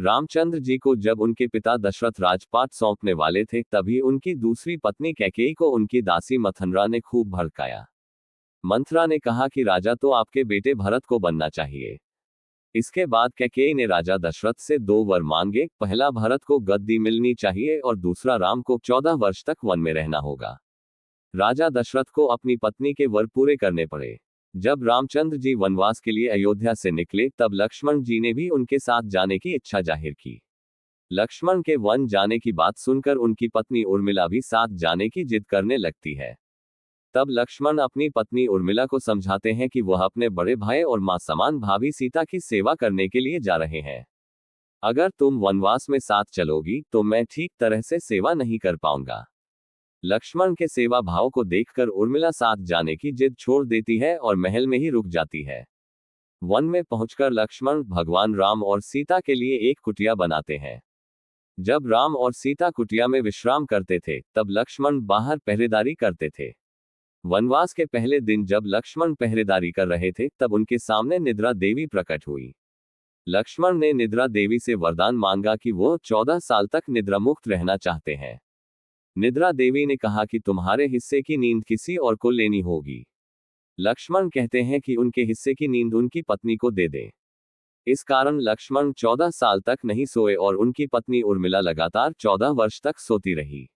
रामचंद्र जी को जब उनके पिता दशरथ राजपाट सौंपने वाले थे, तभी उनकी दूसरी पत्नी कैकेयी को उनकी दासी मंथरा ने खूब भड़काया। मंथरा ने कहा कि राजा तो आपके बेटे भरत को बनना चाहिए। इसके बाद कैकेयी ने राजा दशरथ से 2 वर मांगे, पहला भरत को गद्दी मिलनी चाहिए और दूसरा राम को 14 वर्ष तक वन में रहना होगा। राजा दशरथ को अपनी पत्नी के वर पूरे करने पड़े। जब रामचंद्र जी वनवास के लिए अयोध्या से निकले, तब लक्ष्मण जी ने भी उनके साथ जाने की इच्छा जाहिर की। लक्ष्मण के वन जाने की बात सुनकर उनकी पत्नी उर्मिला भी साथ जाने की जिद करने लगती है। तब लक्ष्मण अपनी पत्नी उर्मिला को समझाते हैं कि वह अपने बड़े भाई और मां समान भाभी सीता की सेवा करने के लिए जा रहे हैं। अगर तुम वनवास में साथ चलोगी तो मैं ठीक तरह से सेवा नहीं कर पाऊंगा। लक्ष्मण के सेवा भाव को देखकर उर्मिला साथ जाने की जिद छोड़ देती है और महल में ही रुक जाती है। वन में पहुंचकर लक्ष्मण भगवान राम और सीता के लिए एक कुटिया बनाते हैं। जब राम और सीता कुटिया में विश्राम करते थे, तब लक्ष्मण बाहर पहरेदारी करते थे। वनवास के पहले दिन जब लक्ष्मण पहरेदारी कर रहे थे, तब उनके सामने निद्रा देवी प्रकट हुई। लक्ष्मण ने निद्रा देवी से वरदान मांगा कि वो 14 साल तक निद्रा मुक्त रहना चाहते हैं। निद्रा देवी ने कहा कि तुम्हारे हिस्से की नींद किसी और को लेनी होगी। लक्ष्मण कहते हैं कि उनके हिस्से की नींद उनकी पत्नी को दे दें। इस कारण लक्ष्मण 14 साल तक नहीं सोए और उनकी पत्नी उर्मिला लगातार 14 वर्ष तक सोती रही।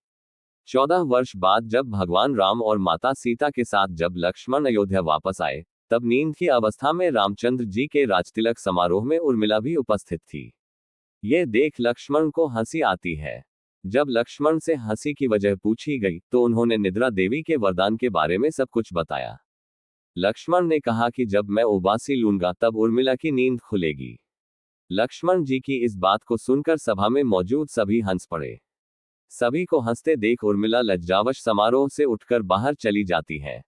14 वर्ष बाद जब भगवान राम और माता सीता के साथ जब लक्ष्मण अयोध्या वापस आए, तब नींद की अवस्था में रामचंद्र जी के राजतिलक समारोह में उर्मिला भी उपस्थित थी। ये देख लक्ष्मण को हंसी आती है। जब लक्ष्मण से हंसी की वजह पूछी गई, तो उन्होंने निद्रा देवी के वरदान के बारे में सब कुछ बताया। लक्ष्मण ने कहा कि जब मैं उबासी लूंगा तब उर्मिला की नींद खुलेगी। लक्ष्मण जी की इस बात को सुनकर सभा में मौजूद सभी हंस पड़े। सभी को हंसते देख उर्मिला लज्जावश समारोह से उठकर बाहर चली जाती है।